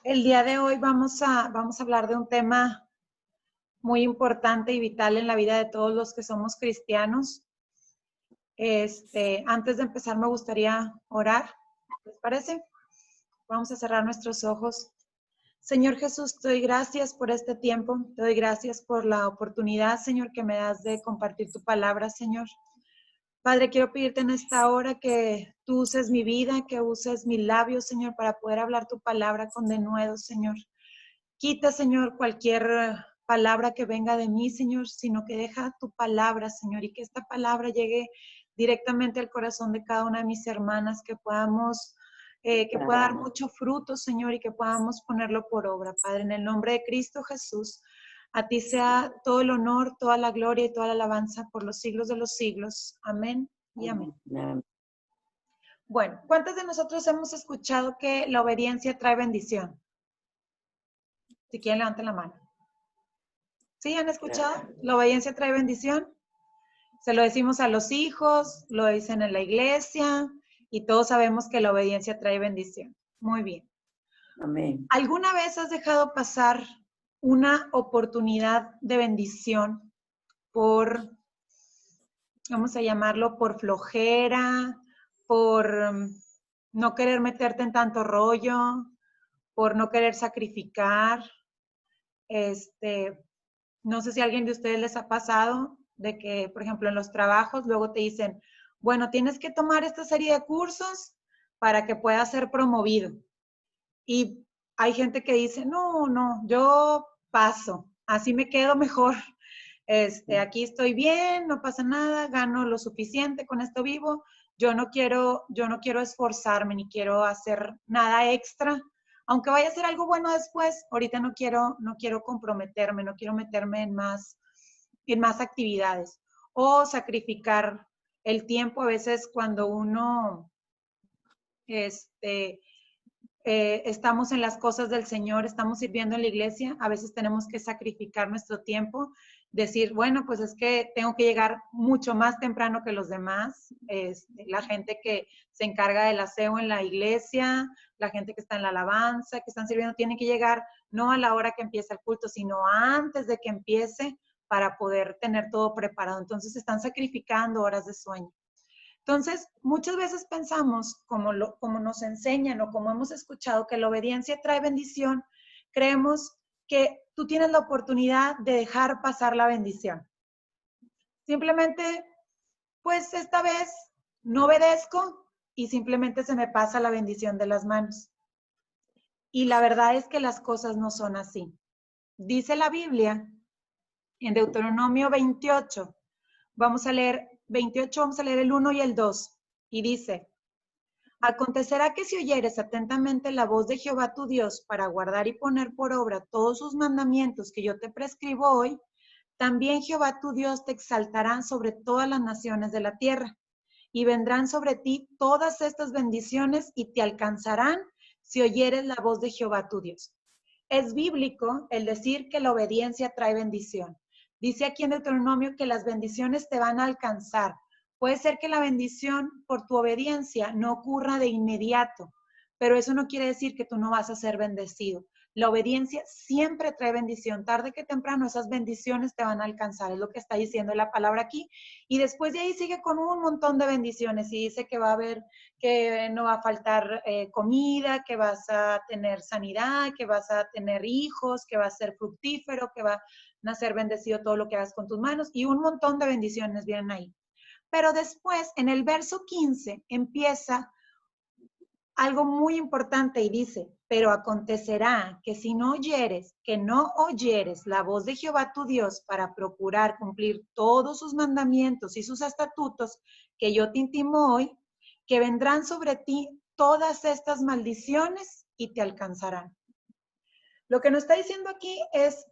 El día de hoy vamos a hablar de un tema muy importante y vital en la vida de todos los que somos cristianos. Antes de empezar me gustaría orar, ¿les parece? Vamos a cerrar nuestros ojos. Señor Jesús, te doy gracias por este tiempo, te doy gracias por la oportunidad, Señor, que me das de compartir tu palabra, Señor. Padre, quiero pedirte en esta hora que tú uses mi vida, que uses mis labios, Señor, para poder hablar tu palabra con denuedo, Señor. Quita, Señor, cualquier palabra que venga de mí, Señor, sino que deja tu palabra, Señor, y que esta palabra llegue directamente al corazón de cada una de mis hermanas, que podamos, que pueda dar mucho fruto, Señor, y que podamos ponerlo por obra, Padre, en el nombre de Cristo Jesús. A ti sea todo el honor, toda la gloria y toda la alabanza por los siglos de los siglos. Amén y amén. Bueno, ¿cuántos de nosotros hemos escuchado que la obediencia trae bendición? Si quieren, levanten la mano. ¿Sí han escuchado? La obediencia trae bendición. Se lo decimos a los hijos, lo dicen en la iglesia y todos sabemos que la obediencia trae bendición. Muy bien. Amén. ¿Alguna vez has dejado pasar una oportunidad de bendición por, vamos a llamarlo, por flojera, por no querer meterte en tanto rollo, por no querer sacrificar? No sé si a alguien de ustedes les ha pasado de que, por ejemplo, en los trabajos luego te dicen, bueno, tienes que tomar esta serie de cursos para que puedas ser promovido. Y hay gente que dice, no, yo paso, así me quedo mejor. Aquí estoy bien, no pasa nada, gano lo suficiente, con esto vivo. Yo no quiero esforzarme ni quiero hacer nada extra. Aunque vaya a ser algo bueno después, ahorita no quiero comprometerme, no quiero meterme en más actividades o sacrificar el tiempo. A veces cuando uno estamos en las cosas del Señor, estamos sirviendo en la iglesia, a veces tenemos que sacrificar nuestro tiempo, decir, bueno, pues es que tengo que llegar mucho más temprano que los demás, la gente que se encarga del aseo en la iglesia, la gente que está en la alabanza, que están sirviendo, tienen que llegar no a la hora que empieza el culto, sino antes de que empiece para poder tener todo preparado. Entonces están sacrificando horas de sueño. Entonces, muchas veces pensamos, como nos enseñan o como hemos escuchado, que la obediencia trae bendición, creemos que tú tienes la oportunidad de dejar pasar la bendición. Simplemente, pues esta vez no obedezco y simplemente se me pasa la bendición de las manos. Y la verdad es que las cosas no son así. Dice la Biblia en Deuteronomio 28, vamos a leer 28, vamos a leer el 1 y el 2, y dice: acontecerá que si oyeres atentamente la voz de Jehová tu Dios para guardar y poner por obra todos sus mandamientos que yo te prescribo hoy, también Jehová tu Dios te exaltará sobre todas las naciones de la tierra, y vendrán sobre ti todas estas bendiciones y te alcanzarán si oyeres la voz de Jehová tu Dios. Es bíblico el decir que la obediencia trae bendición. Dice aquí en Deuteronomio que las bendiciones te van a alcanzar. Puede ser que la bendición por tu obediencia no ocurra de inmediato, pero eso no quiere decir que tú no vas a ser bendecido. La obediencia siempre trae bendición. Tarde que temprano esas bendiciones te van a alcanzar, es lo que está diciendo la palabra aquí. Y después de ahí sigue con un montón de bendiciones y dice que va a haber, que no va a faltar comida, que vas a tener sanidad, que vas a tener hijos, que va a ser fructífero, que va a nacer bendecido todo lo que hagas con tus manos, y un montón de bendiciones vienen ahí. Pero después, en el verso 15, empieza algo muy importante y dice: pero acontecerá que si no oyeres, la voz de Jehová tu Dios para procurar cumplir todos sus mandamientos y sus estatutos que yo te intimo hoy, que vendrán sobre ti todas estas maldiciones y te alcanzarán. Lo que nos está diciendo aquí es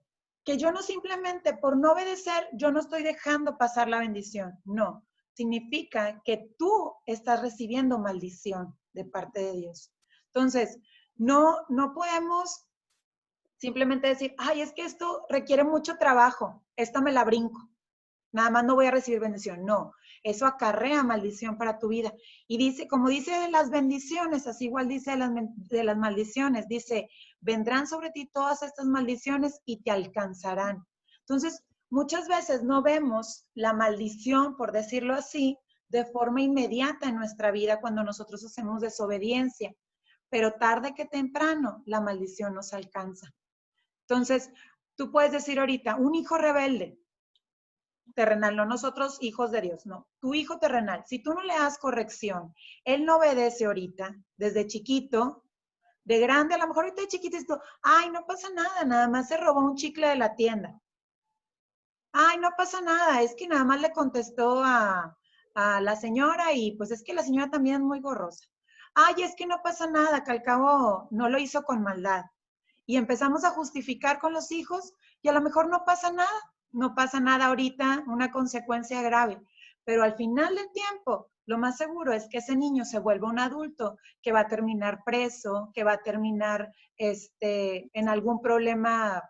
que yo no simplemente por no obedecer, yo no estoy dejando pasar la bendición. No, significa que tú estás recibiendo maldición de parte de Dios. Entonces, no podemos simplemente decir, ay, es que esto requiere mucho trabajo, esta me la brinco, nada más no voy a recibir bendición. No, eso acarrea maldición para tu vida. Y dice, como dice de las bendiciones, así igual dice de las maldiciones, dice, vendrán sobre ti todas estas maldiciones y te alcanzarán. Entonces, muchas veces no vemos la maldición, por decirlo así, de forma inmediata en nuestra vida cuando nosotros hacemos desobediencia, pero tarde que temprano la maldición nos alcanza. Entonces, tú puedes decir ahorita, un hijo rebelde, terrenal, no nosotros hijos de Dios, no, tu hijo terrenal, si tú no le das corrección, él no obedece ahorita, desde chiquito, de grande, a lo mejor ahorita de chiquito, esto, ay, no pasa nada, nada más se robó un chicle de la tienda. Ay, no pasa nada, es que nada más le contestó a la señora y pues es que la señora también es muy gorrosa. Ay, es que no pasa nada, que al cabo no lo hizo con maldad. Y empezamos a justificar con los hijos y a lo mejor no pasa nada, no pasa nada ahorita, una consecuencia grave. Pero al final del tiempo, lo más seguro es que ese niño se vuelva un adulto que va a terminar preso, que va a terminar en algún problema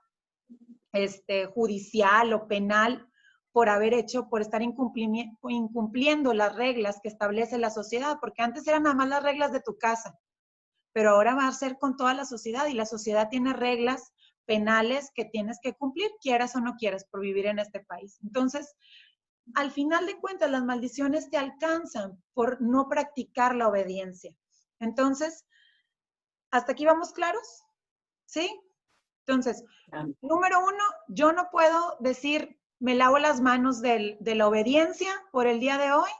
judicial o penal por haber hecho, por estar incumpliendo las reglas que establece la sociedad, porque antes eran nada más las reglas de tu casa, pero ahora va a ser con toda la sociedad y la sociedad tiene reglas penales que tienes que cumplir, quieras o no quieras, por vivir en este país. Entonces, al final de cuentas, las maldiciones te alcanzan por no practicar la obediencia. Entonces, ¿hasta aquí vamos claros? ¿Sí? Entonces, número uno, yo no puedo decir, me lavo las manos de la obediencia por el día de hoy,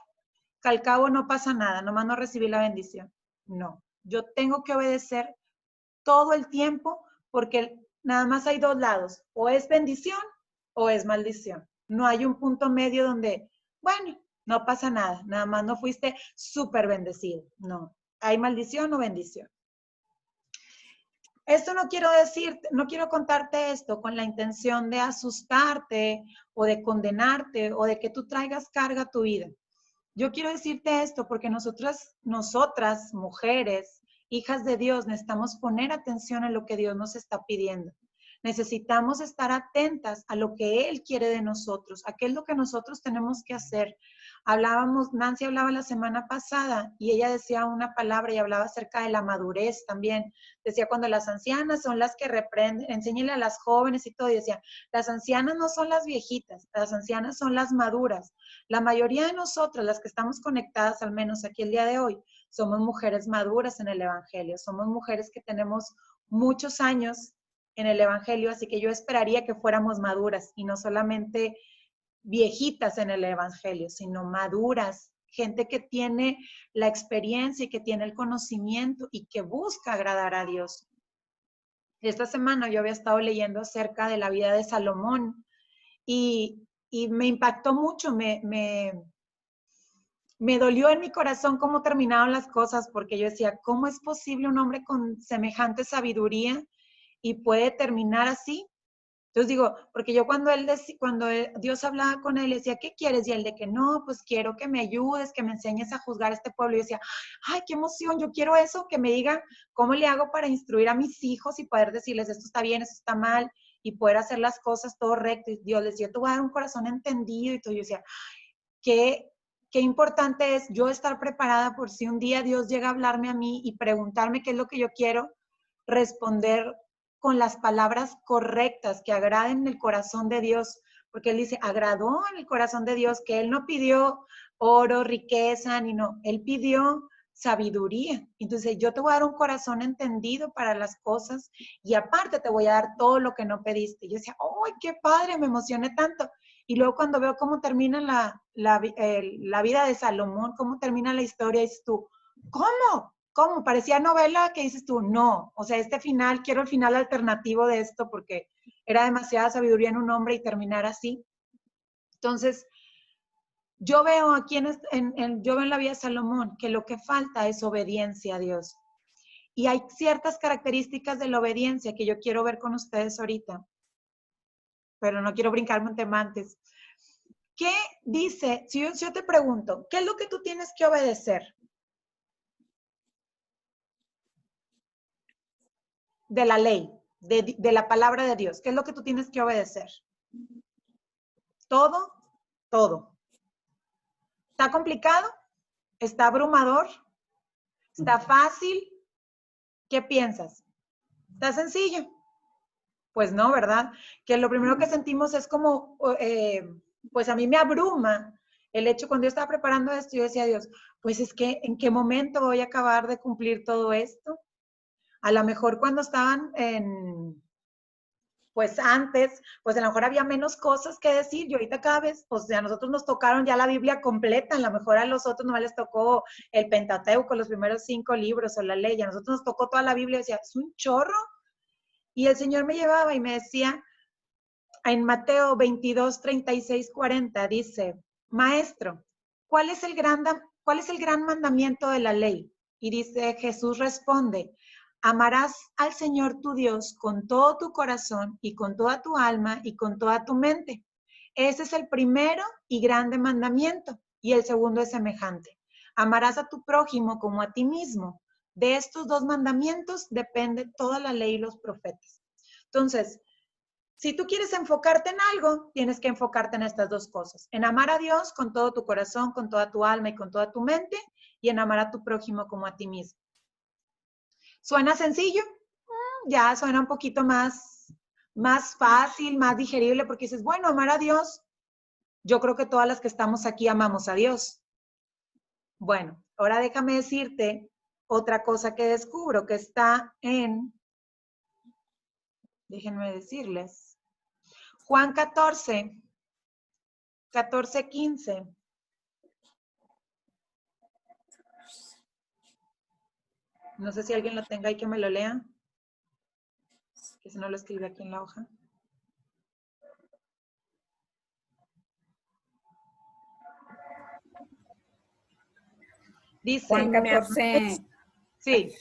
que al cabo no pasa nada, nomás no recibí la bendición. No, yo tengo que obedecer todo el tiempo porque nada más hay dos lados, o es bendición o es maldición. No hay un punto medio donde, bueno, no pasa nada, nada más no fuiste súper bendecido. No, hay maldición o bendición. Esto no quiero decir, no quiero contarte esto con la intención de asustarte o de condenarte o de que tú traigas carga a tu vida. Yo quiero decirte esto porque nosotras, mujeres, hijas de Dios, necesitamos poner atención en lo que Dios nos está pidiendo. Necesitamos estar atentas a lo que Él quiere de nosotros, a qué es lo que nosotros tenemos que hacer. Nancy hablaba la semana pasada y ella decía una palabra y hablaba acerca de la madurez también. Decía cuando las ancianas son las que reprenden, enséñenle a las jóvenes y todo, y decía, las ancianas no son las viejitas, las ancianas son las maduras. La mayoría de nosotras, las que estamos conectadas, al menos aquí el día de hoy, somos mujeres maduras en el Evangelio, somos mujeres que tenemos muchos años en el Evangelio, así que yo esperaría que fuéramos maduras y no solamente viejitas en el Evangelio, sino maduras, gente que tiene la experiencia y que tiene el conocimiento y que busca agradar a Dios. Esta semana yo había estado leyendo acerca de la vida de Salomón y me impactó mucho, me dolió en mi corazón cómo terminaron las cosas, porque yo decía, ¿cómo es posible un hombre con semejante sabiduría y puede terminar así? Entonces digo, porque yo cuando Dios hablaba con él, decía, ¿qué quieres? Y él de que no, pues quiero que me ayudes, que me enseñes a juzgar a este pueblo. Y yo decía, ay, qué emoción, yo quiero eso, que me diga cómo le hago para instruir a mis hijos y poder decirles, esto está bien, esto está mal, y poder hacer las cosas todo recto. Y Dios les decía, te voy a dar un corazón entendido. Y todo, yo decía, qué importante es yo estar preparada por si un día Dios llega a hablarme a mí y preguntarme qué es lo que yo quiero, responder con las palabras correctas que agraden el corazón de Dios, porque Él dice, agradó en el corazón de Dios, que Él no pidió oro, riqueza, ni no, Él pidió sabiduría. Entonces yo te voy a dar un corazón entendido para las cosas y aparte te voy a dar todo lo que no pediste. Y yo decía, ¡ay, qué padre! Me emocioné tanto. Y luego cuando veo cómo termina la vida de Salomón, cómo termina la historia, dices tú, ¿cómo? ¿Cómo? Parecía novela que dices tú, no. O sea, este final, quiero el final alternativo de esto porque era demasiada sabiduría en un hombre y terminar así. Entonces, yo veo aquí yo veo en la vida de Salomón que lo que falta es obediencia a Dios. Y hay ciertas características de la obediencia que yo quiero ver con ustedes ahorita, pero no quiero brincarme un tema antes. ¿Qué dice? Si yo te pregunto, ¿qué es lo que tú tienes que obedecer? De la ley, de la palabra de Dios. ¿Qué es lo que tú tienes que obedecer? Todo, todo. ¿Está complicado? ¿Está abrumador? ¿Está fácil? ¿Qué piensas? ¿Está sencillo? Pues no, ¿verdad? Que lo primero que sentimos es como, pues a mí me abruma el hecho, cuando yo estaba preparando esto, yo decía a Dios, pues es que, ¿en qué momento voy a acabar de cumplir todo esto? A lo mejor cuando estaban pues antes, pues a lo mejor había menos cosas que decir, y ahorita cada vez, pues a nosotros nos tocaron ya la Biblia completa, a lo mejor a los otros no les tocó el Pentateuco, los primeros 5 libros o la ley, a nosotros nos tocó toda la Biblia, y decía, es un chorro, y el Señor me llevaba y me decía, en Mateo 22, 36, 40, dice, Maestro, ¿cuál es el gran mandamiento de la ley? Y dice, Jesús responde, amarás al Señor tu Dios con todo tu corazón y con toda tu alma y con toda tu mente. Ese es el primero y grande mandamiento. Y el segundo es semejante. Amarás a tu prójimo como a ti mismo. De estos 2 mandamientos depende toda la ley y los profetas. Entonces, si tú quieres enfocarte en algo, tienes que enfocarte en estas 2 cosas. En amar a Dios con todo tu corazón, con toda tu alma y con toda tu mente, y en amar a tu prójimo como a ti mismo. ¿Suena sencillo? Ya suena un poquito más fácil, más digerible, porque dices, bueno, amar a Dios, yo creo que todas las que estamos aquí amamos a Dios. Bueno, ahora déjame decirte otra cosa que descubro, que está déjenme decirles, Juan 14, 15. No sé si alguien lo tenga ahí que me lo lea, que si no lo escribe aquí en la hoja. Dice, Juan 14. sí,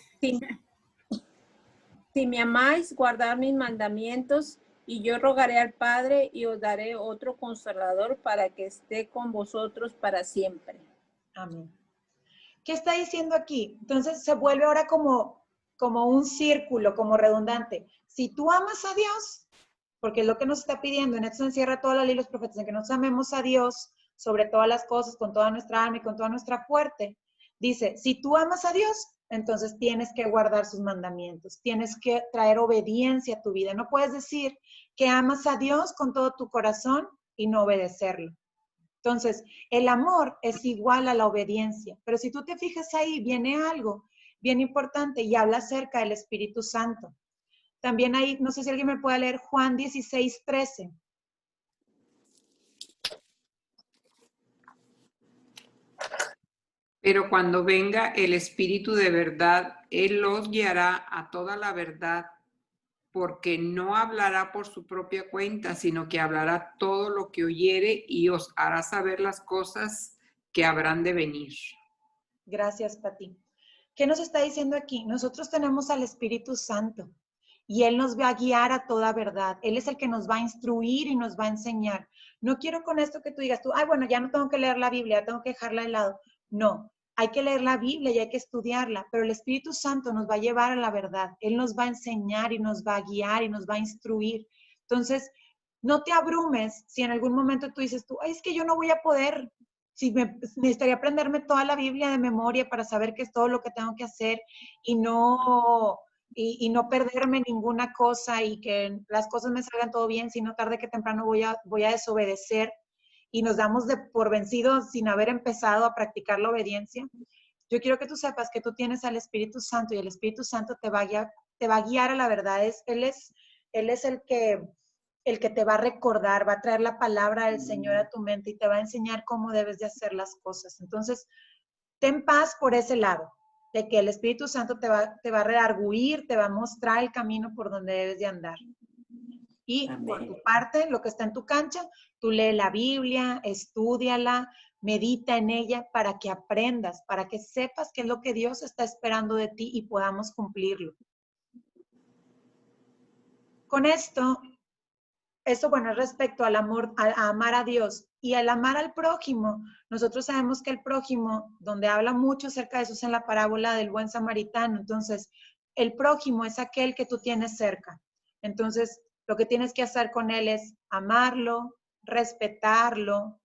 Si me amáis, guardad mis mandamientos, y yo rogaré al Padre y os daré otro consolador para que esté con vosotros para siempre. amén. ¿Qué está diciendo aquí? Entonces se vuelve ahora como un círculo, como redundante. Si tú amas a Dios, porque es lo que nos está pidiendo, en esto se encierra toda la ley y los profetas, en que nos amemos a Dios sobre todas las cosas, con toda nuestra alma y con toda nuestra fuerte. Dice, si tú amas a Dios, entonces tienes que guardar sus mandamientos, tienes que traer obediencia a tu vida. No puedes decir que amas a Dios con todo tu corazón y no obedecerlo. Entonces, el amor es igual a la obediencia, pero si tú te fijas ahí, viene algo bien importante y habla acerca del Espíritu Santo. También ahí, no sé si alguien me puede leer Juan 16, 13. Pero cuando venga el Espíritu de verdad, Él los guiará a toda la verdad, porque no hablará por su propia cuenta, sino que hablará todo lo que oyere y os hará saber las cosas que habrán de venir. Gracias, Pati. ¿Qué nos está diciendo aquí? Nosotros tenemos al Espíritu Santo y Él nos va a guiar a toda verdad. Él es el que nos va a instruir y nos va a enseñar. No quiero con esto que tú digas, ay, bueno, ya no tengo que leer la Biblia, tengo que dejarla de lado. No, hay que leer la Biblia y hay que estudiarla, pero el Espíritu Santo nos va a llevar a la verdad. Él nos va a enseñar y nos va a guiar y nos va a instruir. Entonces, no te abrumes si en algún momento tú dices, ay, es que yo no voy a poder. Si necesitaría aprenderme toda la Biblia de memoria para saber qué es todo lo que tengo que hacer y no perderme ninguna cosa y que las cosas me salgan todo bien, sino tarde que temprano voy a desobedecer y nos damos por vencidos sin haber empezado a practicar la obediencia. Yo quiero que tú sepas que tú tienes al Espíritu Santo y el Espíritu Santo te va a guiar a la verdad. Él es el que te va a recordar, va a traer la palabra del Señor a tu mente y te va a enseñar cómo debes de hacer las cosas. Entonces, ten paz por ese lado, de que el Espíritu Santo te va a redarguir, te va a mostrar el camino por donde debes de andar. Y Amén. Por tu parte, lo que está en tu cancha, tú lee la Biblia, estúdiala, medita en ella para que aprendas, para que sepas qué es lo que Dios está esperando de ti y podamos cumplirlo. Con esto, bueno, respecto al amor, a amar a Dios y al amar al prójimo. Nosotros sabemos que el prójimo, donde habla mucho acerca de eso, es en la parábola del buen samaritano. Entonces, el prójimo es aquel que tú tienes cerca. Entonces, lo que tienes que hacer con él es amarlo, respetarlo,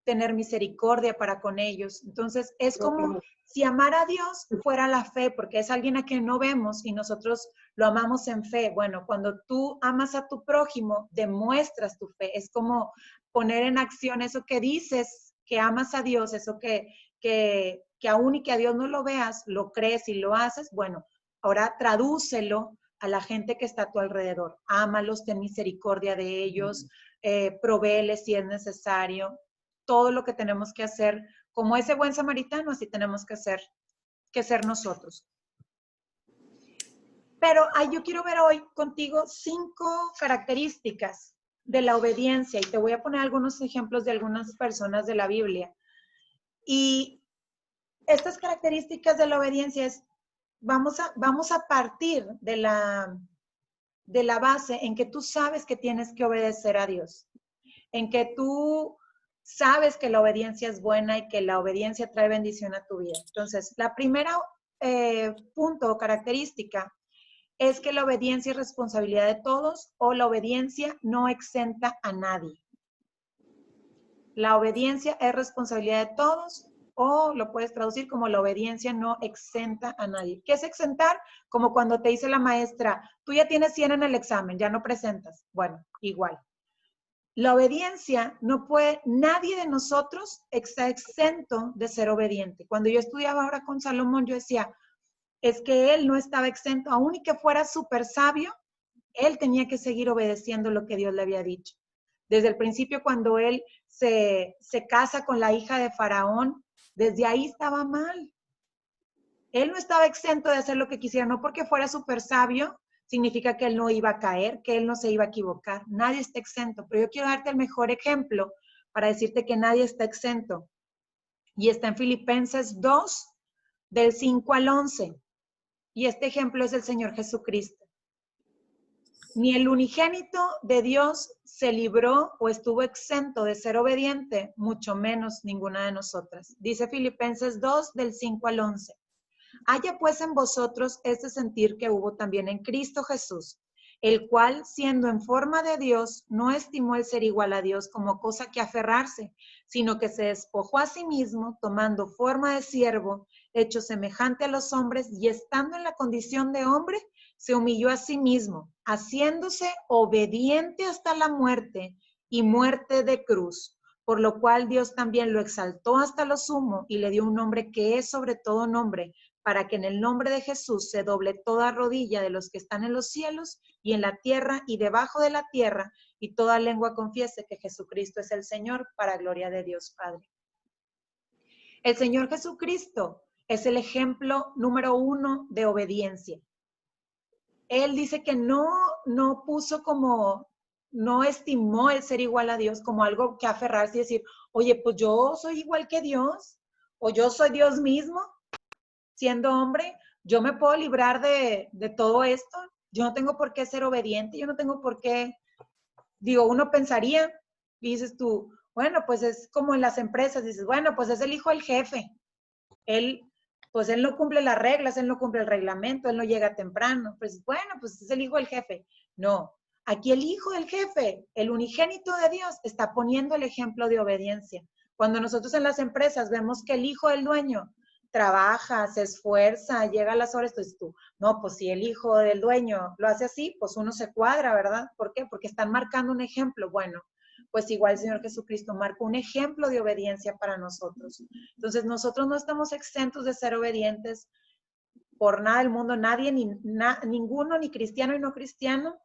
tener misericordia para con ellos. Entonces, es como si amar a Dios fuera la fe, porque es alguien a quien no vemos y nosotros lo amamos en fe. Bueno, cuando tú amas a tu prójimo, demuestras tu fe. Es como poner en acción eso que dices, que amas a Dios, eso que aún y que a Dios no lo veas, lo crees y lo haces. Bueno, ahora tradúcelo a la gente que está a tu alrededor. Ámalos, ten misericordia de ellos, provéeles si es necesario. Todo lo que tenemos que hacer, como ese buen samaritano, así tenemos que ser nosotros. Pero yo quiero ver hoy contigo 5 características de la obediencia y te voy a poner algunos ejemplos de algunas personas de la Biblia. Y estas características de la obediencia es, vamos a partir de la base en que tú sabes que tienes que obedecer a Dios, en que tú sabes que la obediencia es buena y que la obediencia trae bendición a tu vida. Entonces, la primera punto o característica es que la obediencia es responsabilidad de todos o la obediencia no exenta a nadie. La obediencia es responsabilidad de todos o lo puedes traducir como la obediencia no exenta a nadie. ¿Qué es exentar? Como cuando te dice la maestra, tú ya tienes 100 en el examen, ya no presentas. Bueno, igual. La obediencia no puede, nadie de nosotros está exento de ser obediente. Cuando yo estudiaba ahora con Salomón, yo decía, es que él no estaba exento, aun y que fuera súper sabio, él tenía que seguir obedeciendo lo que Dios le había dicho. Desde el principio, cuando él se casa con la hija de Faraón, desde ahí estaba mal. Él no estaba exento de hacer lo que quisiera, no porque fuera súper sabio, significa que él no iba a caer, que él no se iba a equivocar. Nadie está exento, pero yo quiero darte el mejor ejemplo para decirte que nadie está exento. Y está en Filipenses 2, del 5 al 11. Y este ejemplo es el Señor Jesucristo. Ni el unigénito de Dios se libró o estuvo exento de ser obediente, mucho menos ninguna de nosotras. Dice Filipenses 2, del 5 al 11. Haya pues en vosotros este sentir que hubo también en Cristo Jesús, el cual, siendo en forma de Dios, no estimó el ser igual a Dios como cosa que aferrarse, sino que se despojó a sí mismo, tomando forma de siervo, hecho semejante a los hombres, y estando en la condición de hombre, se humilló a sí mismo, haciéndose obediente hasta la muerte y muerte de cruz. Por lo cual Dios también lo exaltó hasta lo sumo y le dio un nombre que es sobre todo nombre, para que en el nombre de Jesús se doble toda rodilla de los que están en los cielos y en la tierra y debajo de la tierra, y toda lengua confiese que Jesucristo es el Señor, para gloria de Dios Padre. El Señor Jesucristo es el ejemplo número 1 de obediencia. Él dice que no puso como, no estimó el ser igual a Dios como algo que aferrarse y decir, oye, pues yo soy igual que Dios, o yo soy Dios mismo. Siendo hombre, yo me puedo librar de todo esto. Yo no tengo por qué ser obediente, yo no tengo por qué, digo, uno pensaría, y dices tú, bueno, pues es como en las empresas, dices, bueno, pues es el hijo del jefe. Pues él no cumple las reglas, él no cumple el reglamento, él no llega temprano. Pues bueno, pues es el hijo del jefe. No, aquí el hijo del jefe, el unigénito de Dios, está poniendo el ejemplo de obediencia. Cuando nosotros en las empresas vemos que el hijo del dueño trabaja, se esfuerza, llega a las horas, entonces tú, no, pues si el hijo del dueño lo hace así, pues uno se cuadra, ¿verdad? ¿Por qué? Porque están marcando un ejemplo. Bueno, pues igual el Señor Jesucristo marcó un ejemplo de obediencia para nosotros. Entonces nosotros no estamos exentos de ser obedientes por nada del mundo. Nadie, ninguno, ni cristiano y no cristiano,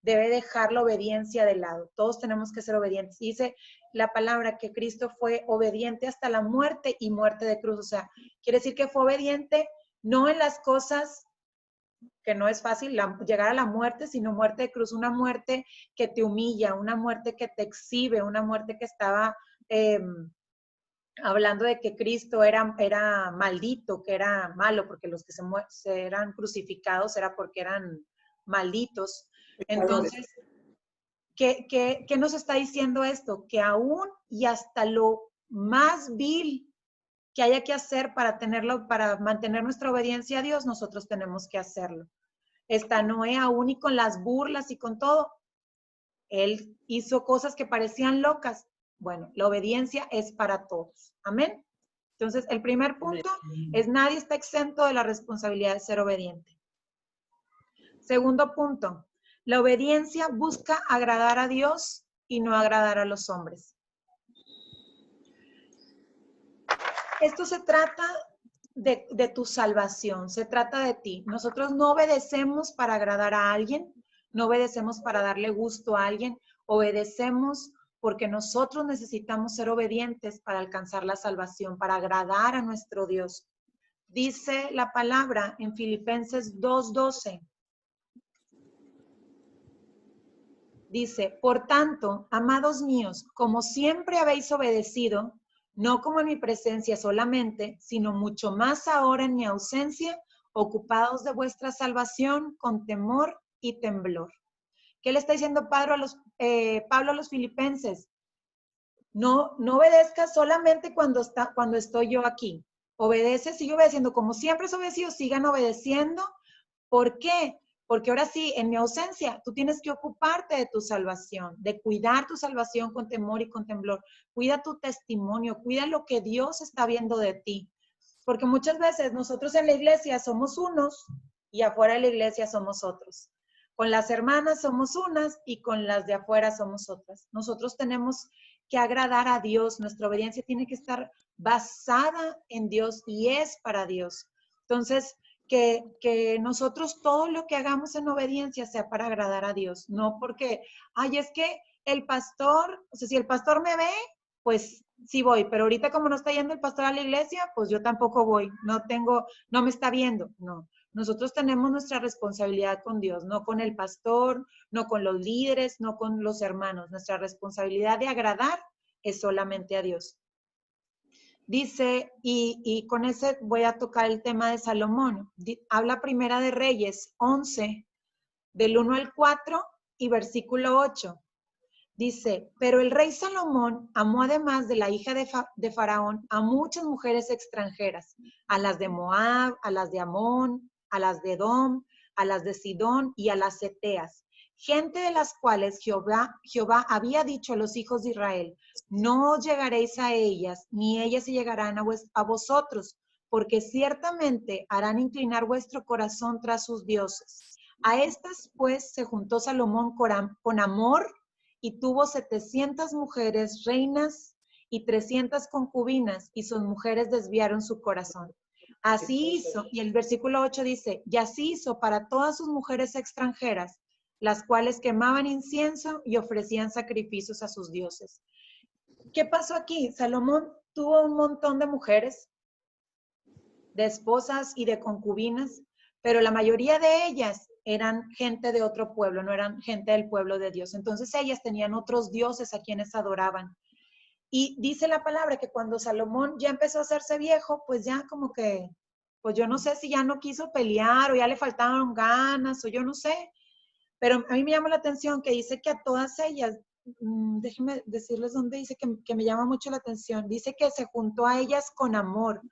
debe dejar la obediencia de lado. Todos tenemos que ser obedientes. Dice la palabra que Cristo fue obediente hasta la muerte y muerte de cruz. O sea, quiere decir que fue obediente no en las cosas que no es fácil llegar a la muerte, sino muerte de cruz, una muerte que te humilla, una muerte que te exhibe, una muerte que estaba hablando de que Cristo era maldito, que era malo, porque los que se eran crucificados era porque eran malditos. Entonces, ¿qué nos está diciendo esto? Que aún y hasta lo más vil que haya que hacer para mantener nuestra obediencia a Dios, nosotros tenemos que hacerlo. Está Noé aún y con las burlas y con todo. Él hizo cosas que parecían locas, Bueno, la obediencia es para todos. Amén. Entonces, el primer punto es nadie está exento de la responsabilidad de ser obediente. Segundo punto, la obediencia busca agradar a Dios y no agradar a los hombres. Esto se trata de tu salvación, se trata de ti. Nosotros no obedecemos para agradar a alguien, no obedecemos para darle gusto a alguien, obedecemos porque nosotros necesitamos ser obedientes para alcanzar la salvación, para agradar a nuestro Dios. Dice la palabra en Filipenses 2:12. Dice, por tanto, amados míos, como siempre habéis obedecido, no como en mi presencia solamente, sino mucho más ahora en mi ausencia, ocupados de vuestra salvación con temor y temblor. ¿Qué le está diciendo Pablo a los filipenses? No obedezcas solamente cuando estoy yo aquí. Obedece, sigue obedeciendo. Como siempre has obedecido, sigan obedeciendo. ¿Por qué? Porque ahora sí, en mi ausencia, tú tienes que ocuparte de tu salvación, de cuidar tu salvación con temor y con temblor. Cuida tu testimonio, cuida lo que Dios está viendo de ti. Porque muchas veces nosotros en la iglesia somos unos y afuera de la iglesia somos otros. Con las hermanas somos unas y con las de afuera somos otras. Nosotros tenemos que agradar a Dios. Nuestra obediencia tiene que estar basada en Dios y es para Dios. Entonces, que nosotros todo lo que hagamos en obediencia sea para agradar a Dios, no porque, ay, es que el pastor, o sea, si el pastor me ve, pues sí voy, pero ahorita como no está yendo el pastor a la iglesia, pues yo tampoco voy, no me está viendo, no. Nosotros tenemos nuestra responsabilidad con Dios, no con el pastor, no con los líderes, no con los hermanos. Nuestra responsabilidad de agradar es solamente a Dios. Dice, y con ese voy a tocar el tema de Salomón. Habla Primera de Reyes 11, del 1 al 4 y versículo 8. Dice, pero el rey Salomón amó además de la hija de Faraón a muchas mujeres extranjeras, a las de Moab, a las de Amón, a las de Edom, a las de Sidón y a las Eteas, gente de las cuales Jehová había dicho a los hijos de Israel, no llegaréis a ellas, ni ellas se llegarán a vosotros, porque ciertamente harán inclinar vuestro corazón tras sus dioses. A estas pues se juntó Salomón con amor y tuvo 700 mujeres reinas y 300 concubinas, y sus mujeres desviaron su corazón. Así hizo, y el versículo 8 dice, y así hizo para todas sus mujeres extranjeras, las cuales quemaban incienso y ofrecían sacrificios a sus dioses. ¿Qué pasó aquí? Salomón tuvo un montón de mujeres, de esposas y de concubinas, pero la mayoría de ellas eran gente de otro pueblo, no eran gente del pueblo de Dios. Entonces ellas tenían otros dioses a quienes adoraban. Y dice la palabra que cuando Salomón ya empezó a hacerse viejo, pues ya como que, pues yo no sé si ya no quiso pelear o ya le faltaron ganas o yo no sé, pero a mí me llama la atención que dice que a todas ellas, déjenme decirles dónde dice que me llama mucho la atención, dice que se juntó a ellas con amor.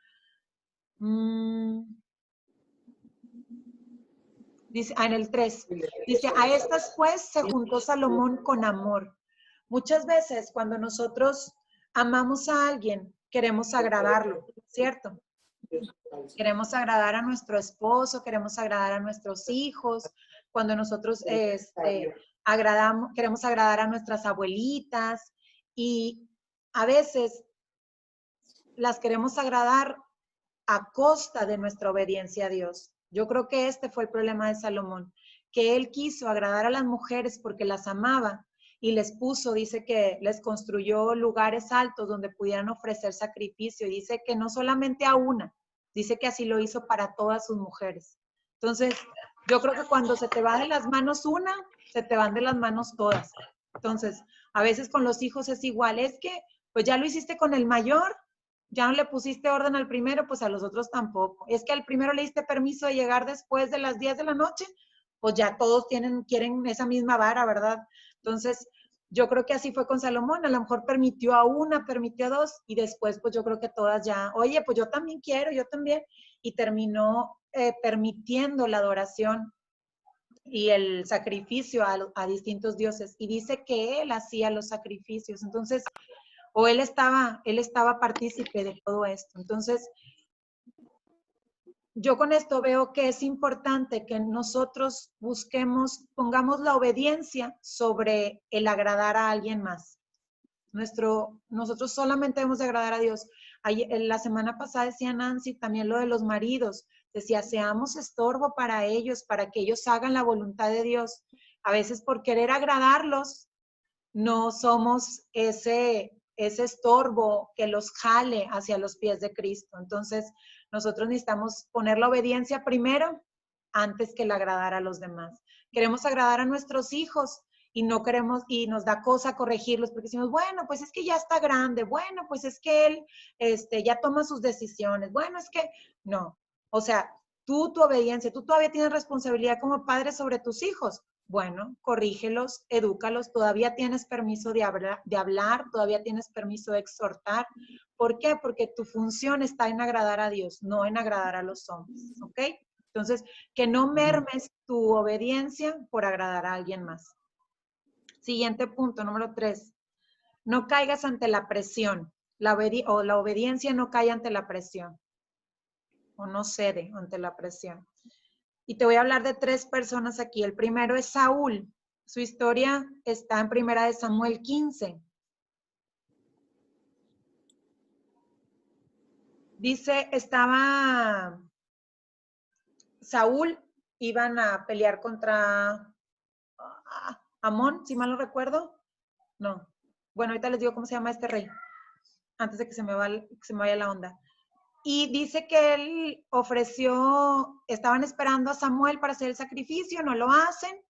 Dice, en el 3, dice, a estas pues se juntó Salomón con amor. Muchas veces cuando nosotros amamos a alguien, queremos agradarlo, ¿cierto? Queremos agradar a nuestro esposo, queremos agradar a nuestros hijos, cuando nosotros queremos agradar a nuestras abuelitas y a veces las queremos agradar a costa de nuestra obediencia a Dios. Yo creo que este fue el problema de Salomón, que él quiso agradar a las mujeres porque las amaba y les puso, dice que les construyó lugares altos donde pudieran ofrecer sacrificio y dice que no solamente a una, dice que así lo hizo para todas sus mujeres. Entonces, yo creo que cuando se te va de las manos una, se te van de las manos todas. Entonces, a veces con los hijos es igual, es que pues ya lo hiciste con el mayor, ya no le pusiste orden al primero, pues a los otros tampoco. Es que al primero le diste permiso de llegar después de las 10 de la noche, pues ya todos quieren esa misma vara, ¿verdad? Entonces, yo creo que así fue con Salomón, a lo mejor permitió a una, permitió a dos, y después pues yo creo que todas ya, oye, pues yo también quiero, yo también, y terminó permitiendo la adoración y el sacrificio a distintos dioses, y dice que él hacía los sacrificios. Entonces, o él estaba partícipe de todo esto. Entonces, yo con esto veo que es importante que nosotros pongamos la obediencia sobre el agradar a alguien más. Nosotros solamente debemos de agradar a Dios. La semana pasada decía Nancy también lo de los maridos. Decía, seamos estorbo para ellos, para que ellos hagan la voluntad de Dios. A veces por querer agradarlos, no somos ese estorbo que los jale hacia los pies de Cristo. Entonces, nosotros necesitamos poner la obediencia primero antes que el agradar a los demás. Queremos agradar a nuestros hijos y no queremos, y nos da cosa corregirlos porque decimos, bueno, pues es que ya está grande, bueno, pues es que él ya toma sus decisiones, bueno, es que no. O sea, tu obediencia, tú todavía tienes responsabilidad como padre sobre tus hijos. Bueno, corrígelos, edúcalos, todavía tienes permiso de hablar, todavía tienes permiso de exhortar. ¿Por qué? Porque tu función está en agradar a Dios, no en agradar a los hombres, ¿ok? Entonces, que no mermes tu obediencia por agradar a alguien más. Siguiente punto, número 3. No caigas ante la presión. La obediencia no cae ante la presión. O no cede ante la presión. Y te voy a hablar de 3 personas aquí. El primero es Saúl. Su historia está en 1 Samuel 15. Dice, Saúl, iban a pelear contra Amón, si mal no recuerdo. No. Bueno, ahorita les digo cómo se llama este rey, antes de que se me vaya la onda. Y dice que él estaban esperando a Samuel para hacer el sacrificio, no lo hacen,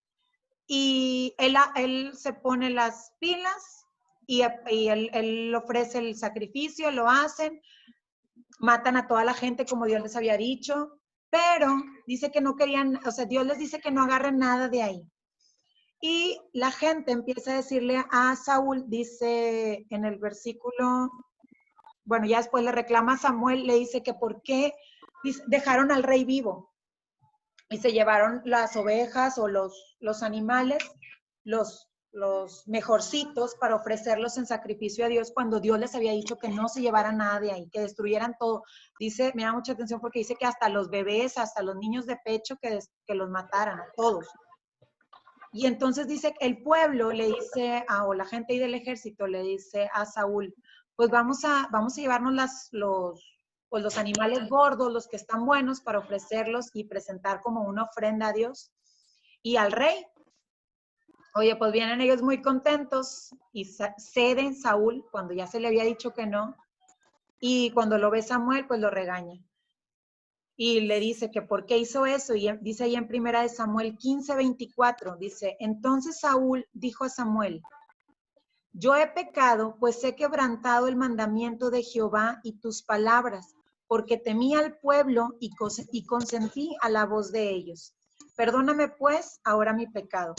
y él se pone las pilas y él ofrece el sacrificio, lo hacen, matan a toda la gente como Dios les había dicho, pero dice que no querían, o sea, Dios les dice que no agarren nada de ahí. Y la gente empieza a decirle a Saúl, dice en el versículo, bueno, ya después le reclama a Samuel, le dice que por qué dejaron al rey vivo y se llevaron las ovejas o los animales, los mejorcitos para ofrecerlos en sacrificio a Dios cuando Dios les había dicho que no se llevaran nada de ahí, que destruyeran todo. Dice, me da mucha atención porque dice que hasta los bebés, hasta los niños de pecho, que los mataran a todos. Y entonces dice, el pueblo le dice, o la gente ahí del ejército le dice a Saúl, pues vamos a llevarnos los animales gordos, los que están buenos, para ofrecerlos y presentar como una ofrenda a Dios y al rey. Oye, pues vienen ellos muy contentos y ceden Saúl cuando ya se le había dicho que no. Y cuando lo ve Samuel, pues lo regaña. Y le dice que por qué hizo eso, y dice ahí en 1 Samuel 15:24, dice, entonces Saúl dijo a Samuel, yo he pecado, pues he quebrantado el mandamiento de Jehová y tus palabras, porque temí al pueblo y consentí a la voz de ellos. Perdóname pues ahora mi pecado.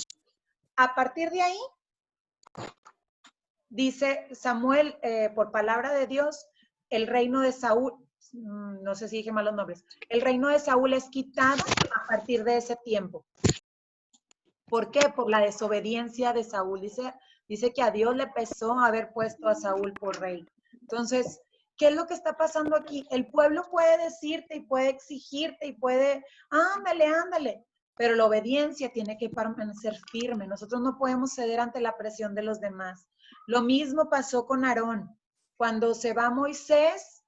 A partir de ahí, dice Samuel, por palabra de Dios, el reino de Saúl, no sé si dije mal los nombres, el reino de Saúl es quitado a partir de ese tiempo. ¿Por qué? Por la desobediencia de Saúl. Dice que a Dios le pesó haber puesto a Saúl por rey. Entonces, ¿qué es lo que está pasando aquí? El pueblo puede decirte y puede exigirte y puede, ándale, pero la obediencia tiene que permanecer firme. Nosotros no podemos ceder ante la presión de los demás. Lo mismo pasó con Aarón. Cuando se va Moisés,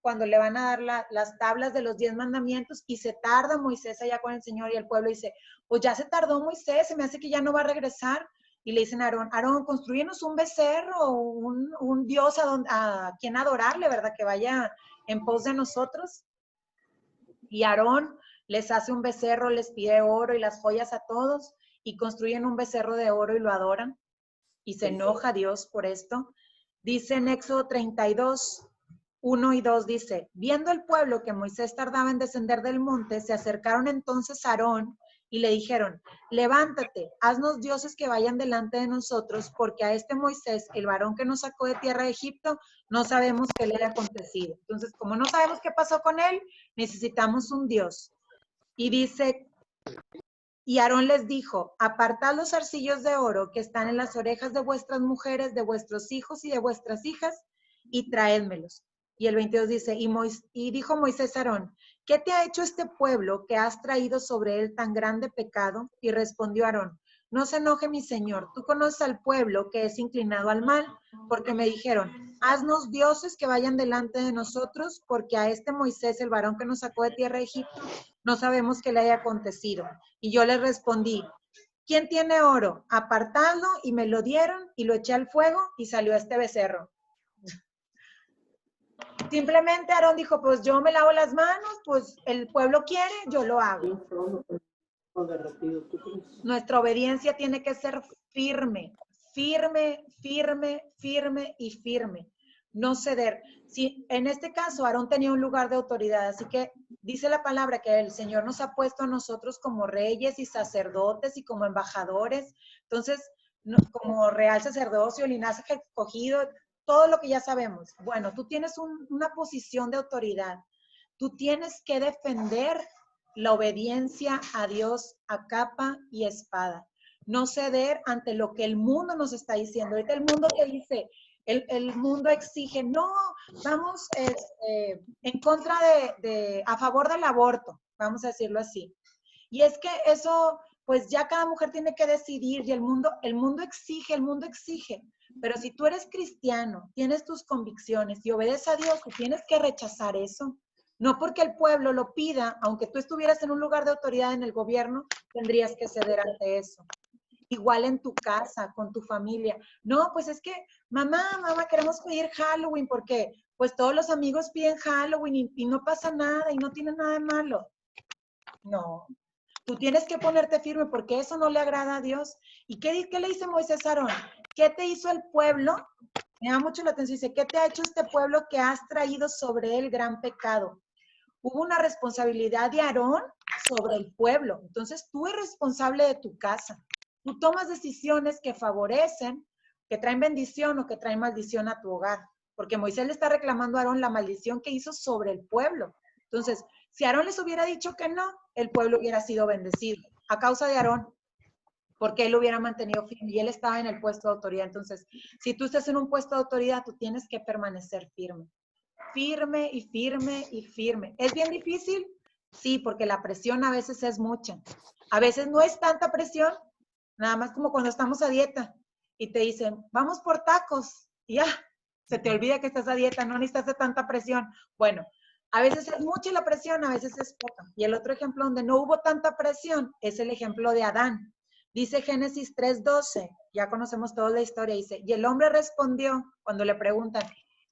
cuando le van a dar las tablas de los 10 mandamientos y se tarda Moisés allá con el Señor y el pueblo dice, pues ya se tardó Moisés, se me hace que ya no va a regresar. Y le dicen a Aarón, construyenos un becerro, un Dios a quien adorarle, ¿verdad? Que vaya en pos de nosotros. Y Aarón les hace un becerro, les pide oro y las joyas a todos y construyen un becerro de oro y lo adoran. Y se enoja Dios por esto. Dice en Éxodo 32, 1 y 2 dice, viendo el pueblo que Moisés tardaba en descender del monte, se acercaron entonces a Aarón y le dijeron, levántate, haznos dioses que vayan delante de nosotros, porque a este Moisés, el varón que nos sacó de tierra de Egipto, no sabemos qué le haya acontecido. Entonces, como no sabemos qué pasó con él, necesitamos un Dios. Y dice Y Aarón les dijo, apartad los zarcillos de oro que están en las orejas de vuestras mujeres, de vuestros hijos y de vuestras hijas, y traédmelos. Y el 22 dice, y dijo Moisés a Aarón, ¿qué te ha hecho este pueblo que has traído sobre él tan grande pecado? Y respondió Aarón, no se enoje mi señor, tú conoces al pueblo que es inclinado al mal, porque me dijeron, haznos dioses que vayan delante de nosotros, porque a este Moisés, el varón que nos sacó de tierra de Egipto, no sabemos qué le haya acontecido. Y yo les respondí, ¿quién tiene oro? Apartadlo, y me lo dieron, y lo eché al fuego, y salió este becerro. Simplemente Aarón dijo, pues yo me lavo las manos, pues el pueblo quiere, yo lo hago. Nuestra obediencia tiene que ser firme, firme, firme, firme y firme. No ceder. Si en este caso Aarón tenía un lugar de autoridad, así que dice la palabra que el Señor nos ha puesto a nosotros como reyes y sacerdotes y como embajadores. Entonces, como real sacerdocio, linaje escogido, todo lo que ya sabemos. Bueno, tú tienes una posición de autoridad. Tú tienes que defender la obediencia a Dios a capa y espada. No ceder ante lo que el mundo nos está diciendo. Ahorita el mundo te dice, el mundo exige, no, vamos en contra a favor del aborto, vamos a decirlo así. Y es que eso, pues ya cada mujer tiene que decidir y el mundo exige. Pero si tú eres cristiano, tienes tus convicciones y obedeces a Dios, tú tienes que rechazar eso. No porque el pueblo lo pida, aunque tú estuvieras en un lugar de autoridad en el gobierno, tendrías que ceder ante eso. Igual en tu casa, con tu familia. No, pues es que, mamá, queremos pedir Halloween porque pues todos los amigos piden Halloween y no pasa nada y no tiene nada de malo. No, tú tienes que ponerte firme porque eso no le agrada a Dios. ¿Y qué le dice Moisés a Aarón? ¿Qué te hizo el pueblo? Me da mucho la atención. Dice, ¿qué te ha hecho este pueblo que has traído sobre él gran pecado? Hubo una responsabilidad de Aarón sobre el pueblo. Entonces, tú eres responsable de tu casa. Tú tomas decisiones que favorecen, que traen bendición o que traen maldición a tu hogar. Porque Moisés le está reclamando a Aarón la maldición que hizo sobre el pueblo. Entonces, si Aarón les hubiera dicho que no, el pueblo hubiera sido bendecido a causa de Aarón, porque él hubiera mantenido firme y él estaba en el puesto de autoridad. Entonces, si tú estás en un puesto de autoridad, tú tienes que permanecer firme. Firme y firme y firme. ¿Es bien difícil? Sí, porque la presión a veces es mucha. A veces no es tanta presión, nada más como cuando estamos a dieta y te dicen, vamos por tacos, y ya, se te olvida que estás a dieta, no necesitas de tanta presión. Bueno, a veces es mucha la presión, a veces es poca. Y el otro ejemplo donde no hubo tanta presión es el ejemplo de Adán. Dice Génesis 3:12, ya conocemos toda la historia, dice, y el hombre respondió cuando le preguntan,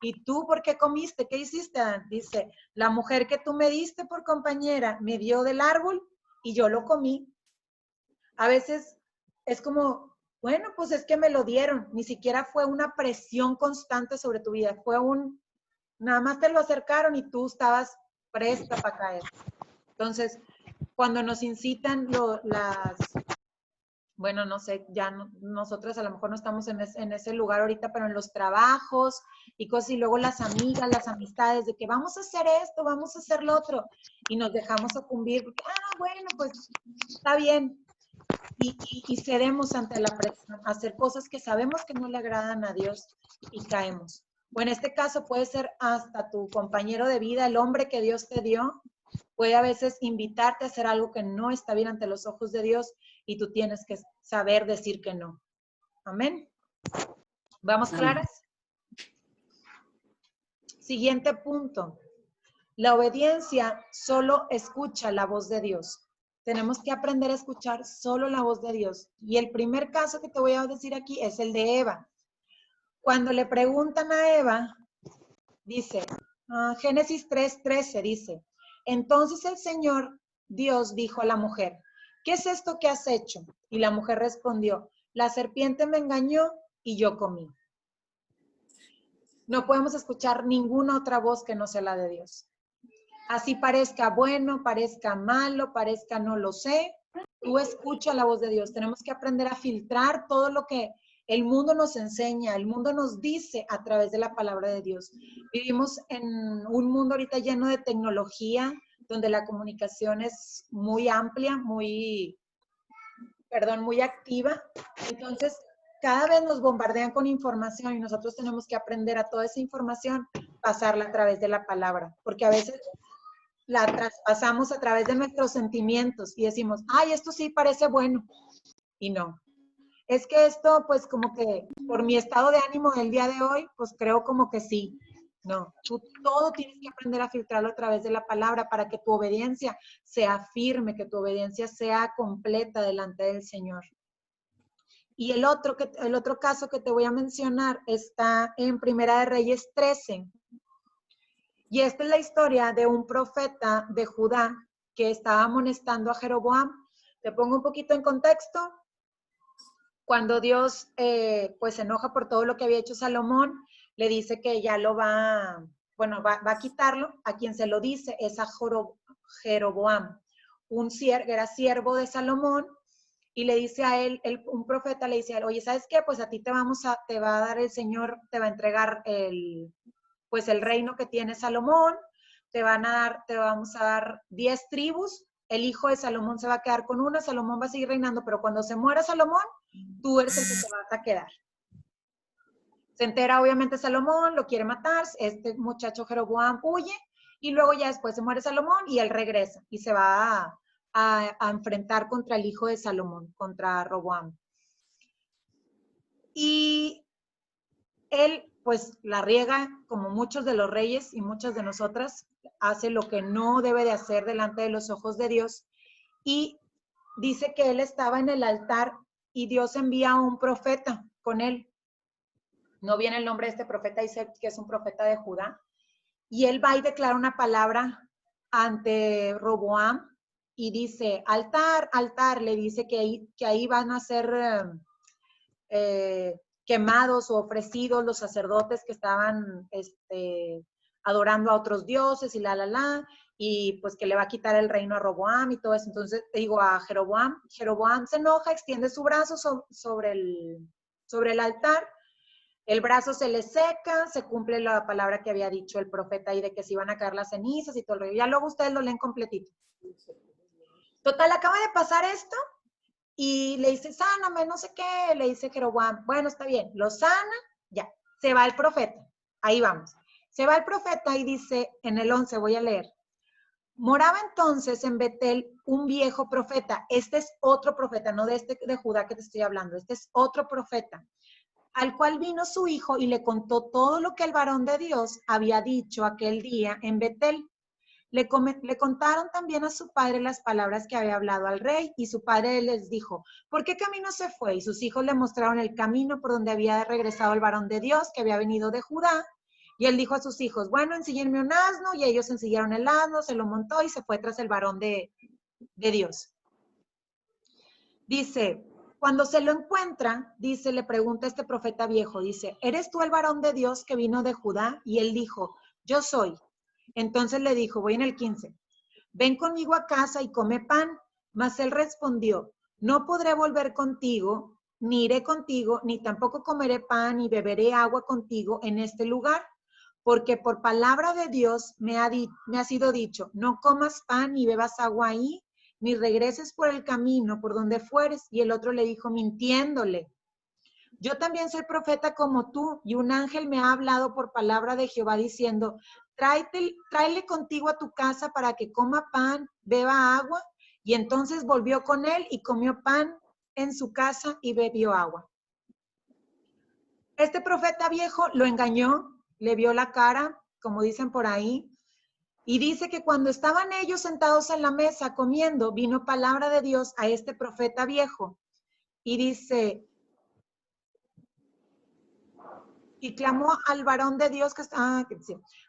¿y tú por qué comiste? ¿Qué hiciste, Adán? Dice, la mujer que tú me diste por compañera me dio del árbol y yo lo comí. A veces es como, bueno, pues es que me lo dieron. Ni siquiera fue una presión constante sobre tu vida. Fue nada más te lo acercaron y tú estabas presta para caer. Entonces, cuando nos incitan bueno, no sé, ya nosotros a lo mejor no estamos en ese lugar ahorita, pero en los trabajos y cosas, y luego las amigas, las amistades, de que vamos a hacer esto, vamos a hacer lo otro, y nos dejamos sucumbir, porque, bueno, pues está bien, y cedemos ante la presión, hacer cosas que sabemos que no le agradan a Dios, y caemos. O en este caso puede ser hasta tu compañero de vida, el hombre que Dios te dio, puede a veces invitarte a hacer algo que no está bien ante los ojos de Dios y tú tienes que saber decir que no. Amén. ¿Vamos claras? Siguiente punto. La obediencia solo escucha la voz de Dios. Tenemos que aprender a escuchar solo la voz de Dios. Y el primer caso que te voy a decir aquí es el de Eva. Cuando le preguntan a Eva, dice, Génesis 3:13 dice, entonces el Señor Dios dijo a la mujer, ¿qué es esto que has hecho? Y la mujer respondió, la serpiente me engañó y yo comí. No podemos escuchar ninguna otra voz que no sea la de Dios. Así parezca bueno, parezca malo, parezca no lo sé, tú escucha la voz de Dios. Tenemos que aprender a filtrar todo lo que el mundo nos enseña, el mundo nos dice a través de la palabra de Dios. Vivimos en un mundo ahorita lleno de tecnología, donde la comunicación es muy amplia, muy muy activa. Entonces, cada vez nos bombardean con información y nosotros tenemos que aprender a toda esa información, pasarla a través de la palabra, porque a veces la traspasamos a través de nuestros sentimientos y decimos, ay, esto sí parece bueno, y no. Es que esto, pues como que por mi estado de ánimo del día de hoy, pues creo como que sí. No, tú todo tienes que aprender a filtrarlo a través de la palabra para que tu obediencia sea firme, que tu obediencia sea completa delante del Señor. Y el otro caso que te voy a mencionar está en Primera de Reyes 13. Y esta es la historia de un profeta de Judá que estaba amonestando a Jeroboam. Te pongo un poquito en contexto. Cuando Dios pues se enoja por todo lo que había hecho Salomón, le dice que ya lo va a quitarlo. A quien se lo dice es a Jeroboam, era siervo de Salomón, y le dice a él, un profeta le dice a él, oye, ¿sabes qué? Pues a ti te va a dar el Señor, te va a entregar el reino que tiene Salomón, te vamos a dar 10 tribus, el hijo de Salomón se va a quedar con una, Salomón va a seguir reinando, pero cuando se muera Salomón, tú eres el que te vas a quedar. Se entera obviamente Salomón, lo quiere matar, este muchacho Jeroboam huye, y luego ya después se muere Salomón y él regresa y se va a enfrentar contra el hijo de Salomón, contra Roboam. Y él pues la riega como muchos de los reyes y muchas de nosotras, hace lo que no debe de hacer delante de los ojos de Dios, y dice que él estaba en el altar y Dios envía a un profeta con él. No viene el nombre de este profeta, dice que es un profeta de Judá, y él va y declara una palabra ante Roboam y dice, altar, altar, le dice que ahí van a ser quemados o ofrecidos los sacerdotes que estaban adorando a otros dioses y y pues que le va a quitar el reino a Roboam y todo eso. Entonces, a Jeroboam. Jeroboam se enoja, extiende su brazo sobre el altar, el brazo se le seca, se cumple la palabra que había dicho el profeta ahí de que se iban a caer las cenizas y todo el rollo. Ya luego ustedes lo leen completito. Total, acaba de pasar esto y le dice, sáname, no sé qué, le dice Jeroboam. Bueno, está bien, lo sana, ya. Se va el profeta, ahí vamos. Se va el profeta y dice, en el 11 voy a leer. Moraba entonces en Betel un viejo profeta. Este es otro profeta, no de de Judá que te estoy hablando. Este es otro profeta, al cual vino su hijo y le contó todo lo que el varón de Dios había dicho aquel día en Betel. Le contaron también a su padre las palabras que había hablado al rey, y su padre les dijo, ¿por qué camino se fue? Y sus hijos le mostraron el camino por donde había regresado el varón de Dios, que había venido de Judá. Y él dijo a sus hijos, bueno, ensíguenme un asno, y ellos ensiguieron el asno, se lo montó y se fue tras el varón de Dios. Dice, cuando se lo encuentra, dice, le pregunta a este profeta viejo, dice, ¿eres tú el varón de Dios que vino de Judá? Y él dijo, yo soy. Entonces le dijo, voy en el 15, ven conmigo a casa y come pan. Mas él respondió, no podré volver contigo, ni iré contigo, ni tampoco comeré pan, ni beberé agua contigo en este lugar, porque por palabra de Dios me ha sido dicho, no comas pan ni bebas agua ahí, ni regreses por el camino por donde fueres. Y el otro le dijo, mintiéndole, yo también soy profeta como tú, y un ángel me ha hablado por palabra de Jehová diciendo, tráele contigo a tu casa para que coma pan, beba agua. Y entonces volvió con él y comió pan en su casa y bebió agua. Este profeta viejo lo engañó, le vio la cara, como dicen por ahí, y dice que cuando estaban ellos sentados en la mesa comiendo, vino palabra de Dios a este profeta viejo y dice, y clamó al varón de Dios que está,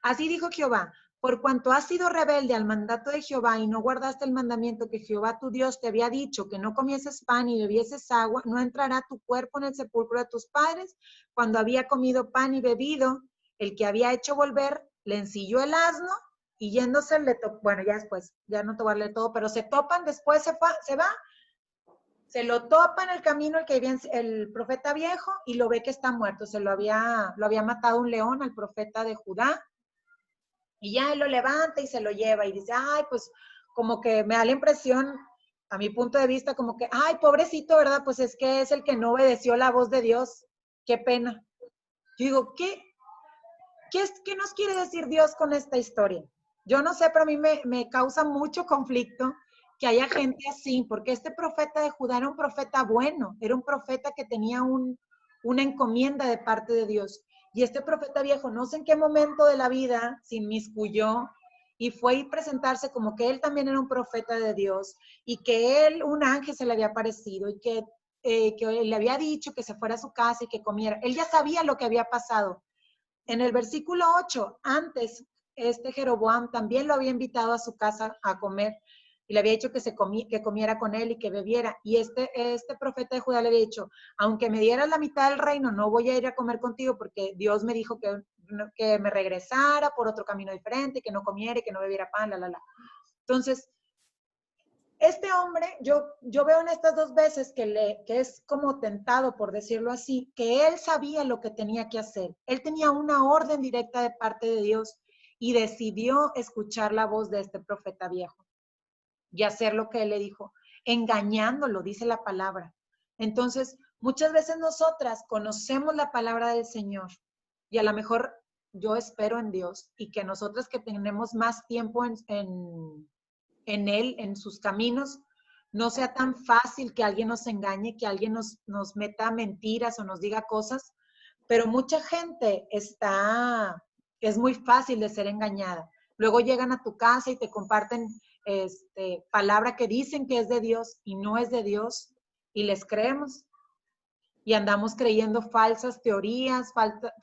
así dijo Jehová, por cuanto has sido rebelde al mandato de Jehová y no guardaste el mandamiento que Jehová tu Dios te había dicho, que no comieses pan y bebieses agua, no entrará tu cuerpo en el sepulcro de tus padres. Cuando había comido pan y bebido, el que había hecho volver le ensilló el asno y yéndose bueno, ya después, ya no te voy a leer todo, pero se topan, después se va, se lo topa en el camino el profeta viejo y lo ve que está muerto. Lo había matado un león al profeta de Judá. Y ya él lo levanta y se lo lleva y dice, ay, pues como que me da la impresión, a mi punto de vista, como que, ay, pobrecito, ¿verdad? Pues es que es el que no obedeció la voz de Dios. Qué pena. Yo digo, ¿qué nos quiere decir Dios con esta historia? Yo no sé, pero a mí me causa mucho conflicto que haya gente así, porque este profeta de Judá era un profeta bueno, era un profeta que tenía una encomienda de parte de Dios. Y este profeta viejo, no sé en qué momento de la vida se inmiscuyó y fue a presentarse como que él también era un profeta de Dios y que él, un ángel se le había aparecido y que le había dicho que se fuera a su casa y que comiera. Él ya sabía lo que había pasado. En el versículo 8, antes, Jeroboam también lo había invitado a su casa a comer y le había dicho que comiera con él y que bebiera. Y este profeta de Judá le había dicho, aunque me dieras la mitad del reino, no voy a ir a comer contigo porque Dios me dijo que me regresara por otro camino diferente, que no comiera y que no bebiera pan, Entonces, este hombre, yo veo en estas dos veces que es como tentado, por decirlo así, que él sabía lo que tenía que hacer. Él tenía una orden directa de parte de Dios y decidió escuchar la voz de este profeta viejo y hacer lo que él le dijo, engañándolo, dice la palabra. Entonces, muchas veces nosotras conocemos la palabra del Señor y a lo mejor yo espero en Dios y que nosotras que tenemos más tiempo en Él, en sus caminos, no sea tan fácil que alguien nos engañe, que alguien nos meta mentiras o nos diga cosas, pero mucha gente es muy fácil de ser engañada. Luego llegan a tu casa y te comparten palabra que dicen que es de Dios y no es de Dios y les creemos. Y andamos creyendo falsas teorías,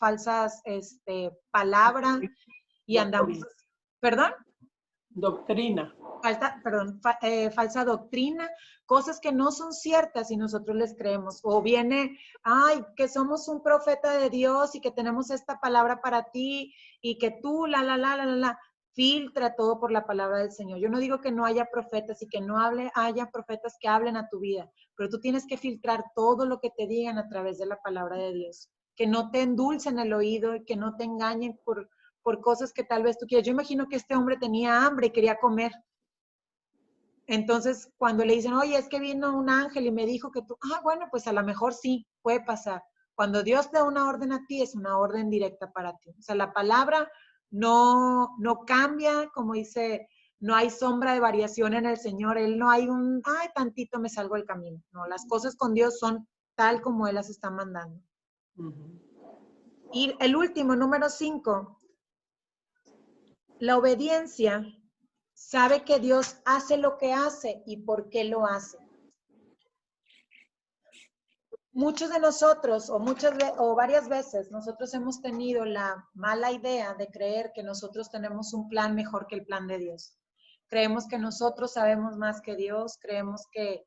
falsas palabras y andamos, ¿perdón? Doctrina. Falsa doctrina, cosas que no son ciertas y nosotros les creemos. O viene, ay, que somos un profeta de Dios y que tenemos esta palabra para ti y que tú, filtra todo por la palabra del Señor. Yo no digo que no haya profetas y que no haya profetas que hablen a tu vida, pero tú tienes que filtrar todo lo que te digan a través de la palabra de Dios. Que no te endulcen el oído y que no te engañen por cosas que tal vez tú quieras. Yo imagino que este hombre tenía hambre y quería comer. Entonces, cuando le dicen, oye, es que vino un ángel y me dijo que tú, bueno, pues a lo mejor sí, puede pasar. Cuando Dios te da una orden a ti, es una orden directa para ti. O sea, la palabra no cambia, como dice, no hay sombra de variación en el Señor. Él no hay tantito me salgo del camino. No, las cosas con Dios son tal como Él las está mandando. Y el último, número 5, la obediencia. Sabe que Dios hace lo que hace y por qué lo hace. Muchos de nosotros, o varias veces, nosotros hemos tenido la mala idea de creer que nosotros tenemos un plan mejor que el plan de Dios. Creemos que nosotros sabemos más que Dios, creemos que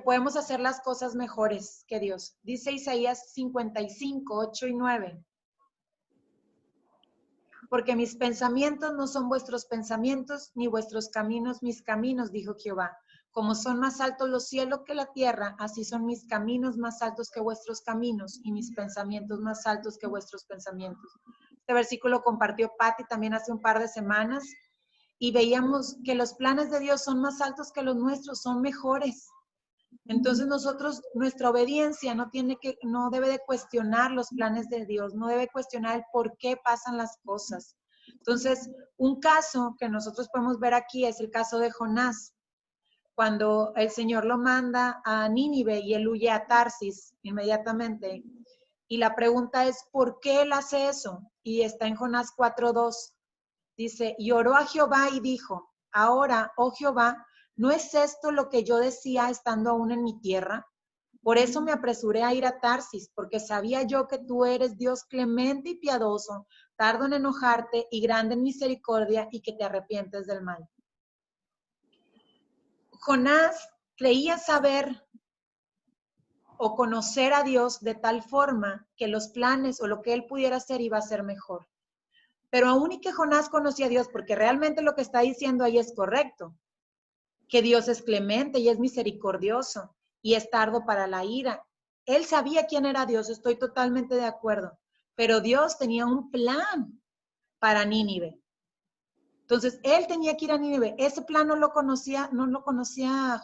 podemos hacer las cosas mejores que Dios. Dice Isaías 55, 8 y 9. Porque mis pensamientos no son vuestros pensamientos, ni vuestros caminos mis caminos, dijo Jehová. Como son más altos los cielos que la tierra, así son mis caminos más altos que vuestros caminos, y mis pensamientos más altos que vuestros pensamientos. Este versículo compartió Patti también hace un par de semanas, y veíamos que los planes de Dios son más altos que los nuestros, son mejores. Entonces nuestra obediencia no debe de cuestionar los planes de Dios, no debe cuestionar el por qué pasan las cosas. Entonces, un caso que nosotros podemos ver aquí es el caso de Jonás, cuando el Señor lo manda a Nínive y él huye a Tarsis inmediatamente. Y la pregunta es, ¿por qué él hace eso? Y está en Jonás 4:2. Dice, y oró a Jehová y dijo, ahora, oh Jehová, ¿no es esto lo que yo decía estando aún en mi tierra? Por eso me apresuré a ir a Tarsis, porque sabía yo que tú eres Dios clemente y piadoso, tardo en enojarte y grande en misericordia y que te arrepientes del mal. Jonás creía saber o conocer a Dios de tal forma que los planes o lo que él pudiera hacer iba a ser mejor. Pero aún y que Jonás conocía a Dios, porque realmente lo que está diciendo ahí es correcto, que Dios es clemente y es misericordioso y es tardo para la ira. Él sabía quién era Dios, estoy totalmente de acuerdo, pero Dios tenía un plan para Nínive. Entonces, él tenía que ir a Nínive. Ese plan no lo conocía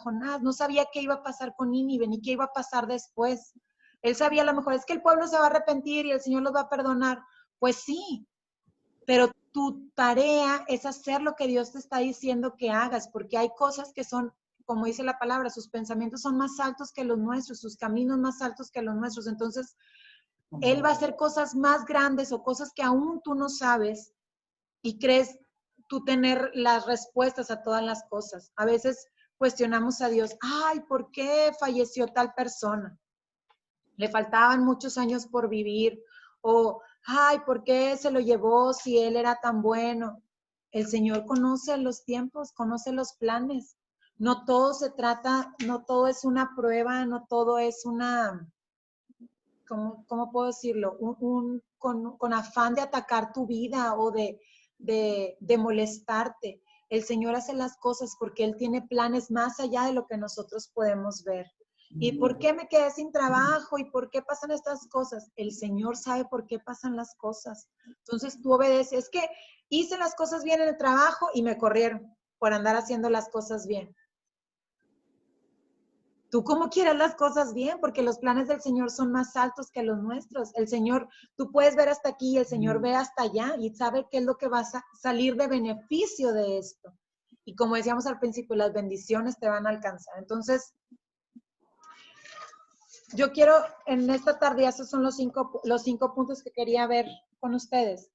Jonás, no sabía qué iba a pasar con Nínive, ni qué iba a pasar después. Él sabía a lo mejor es que el pueblo se va a arrepentir y el Señor los va a perdonar. Pues sí, pero tu tarea es hacer lo que Dios te está diciendo que hagas, porque hay cosas que son, como dice la palabra, sus pensamientos son más altos que los nuestros, sus caminos más altos que los nuestros. Entonces, Él va a hacer cosas más grandes o cosas que aún tú no sabes y crees tú tener las respuestas a todas las cosas. A veces cuestionamos a Dios, ay, ¿por qué falleció tal persona? Le faltaban muchos años por vivir, o, ay, ¿por qué se lo llevó si él era tan bueno? El Señor conoce los tiempos, conoce los planes. No todo se trata, no todo es una prueba, no todo es una, ¿cómo puedo decirlo? Con afán de atacar tu vida o de molestarte. El Señor hace las cosas porque Él tiene planes más allá de lo que nosotros podemos ver. ¿Y por qué me quedé sin trabajo? ¿Y por qué pasan estas cosas? El Señor sabe por qué pasan las cosas. Entonces tú obedeces. Es que hice las cosas bien en el trabajo y me corrieron por andar haciendo las cosas bien. Tú como quieras las cosas bien, porque los planes del Señor son más altos que los nuestros. El Señor, tú puedes ver hasta aquí y el Señor ve hasta allá y sabe qué es lo que va a salir de beneficio de esto. Y como decíamos al principio, las bendiciones te van a alcanzar. Entonces, yo quiero en esta tarde, esos son los cinco puntos que quería ver con ustedes.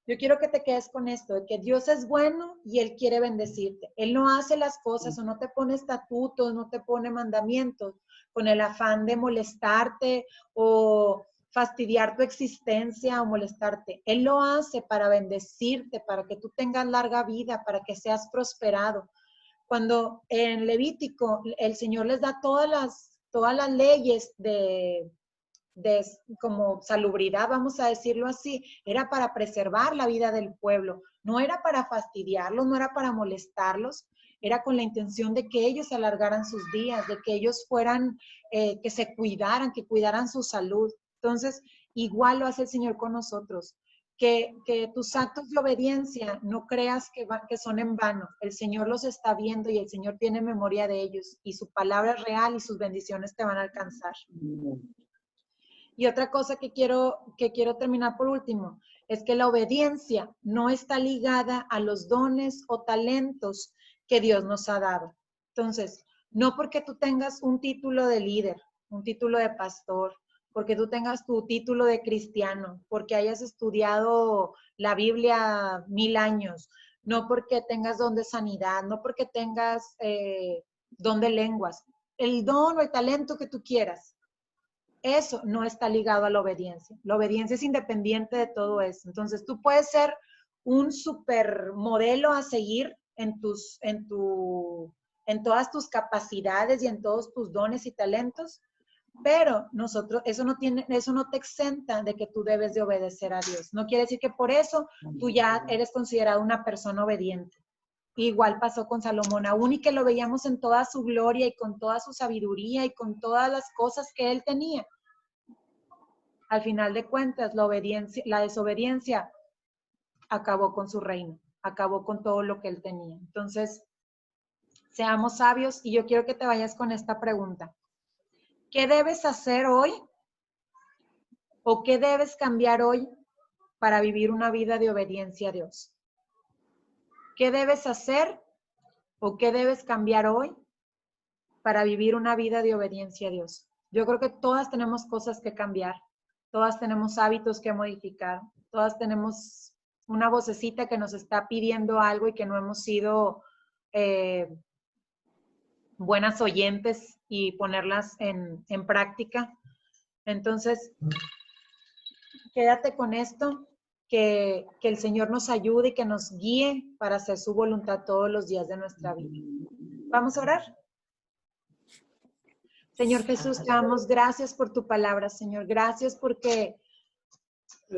Yo quiero que te quedes con esto, de que Dios es bueno y Él quiere bendecirte. Él no hace las cosas o no te pone estatutos, no te pone mandamientos con el afán de molestarte o fastidiar tu existencia o molestarte. Él lo hace para bendecirte, para que tú tengas larga vida, para que seas prosperado. Cuando en Levítico el Señor les da todas las leyes de como salubridad, vamos a decirlo así, era para preservar la vida del pueblo, no era para fastidiarlos, no era para molestarlos, era con la intención de que ellos alargaran sus días, de que ellos fueran, que se cuidaran, que cuidaran su salud. Entonces, igual lo hace el Señor con nosotros. Que tus actos de obediencia no creas que son en vano. El Señor los está viendo y el Señor tiene memoria de ellos y su palabra es real y sus bendiciones te van a alcanzar. Y otra cosa que quiero terminar por último, es que la obediencia no está ligada a los dones o talentos que Dios nos ha dado. Entonces, no porque tú tengas un título de líder, un título de pastor, porque tú tengas tu título de cristiano, porque hayas estudiado la Biblia 1000 años, no porque tengas don de sanidad, no porque tengas don de lenguas, el don o el talento que tú quieras. Eso no está ligado a la obediencia. La obediencia es independiente de todo eso. Entonces, tú puedes ser un supermodelo a seguir en todas tus capacidades y en todos tus dones y talentos, pero eso no te exenta de que tú debes de obedecer a Dios. No quiere decir que por eso tú ya eres considerado una persona obediente. Igual pasó con Salomón, aún y que lo veíamos en toda su gloria y con toda su sabiduría y con todas las cosas que él tenía. Al final de cuentas, la desobediencia acabó con su reino, acabó con todo lo que él tenía. Entonces, seamos sabios y yo quiero que te vayas con esta pregunta. ¿Qué debes hacer hoy o qué debes cambiar hoy para vivir una vida de obediencia a Dios? ¿Qué debes hacer o qué debes cambiar hoy para vivir una vida de obediencia a Dios? Yo creo que todas tenemos cosas que cambiar. Todas tenemos hábitos que modificar, todas tenemos una vocecita que nos está pidiendo algo y que no hemos sido buenas oyentes y ponerlas en práctica. Entonces, quédate con esto, que el Señor nos ayude y que nos guíe para hacer su voluntad todos los días de nuestra vida. ¿Vamos a orar? Señor Jesús, te damos gracias por tu palabra, Señor. Gracias porque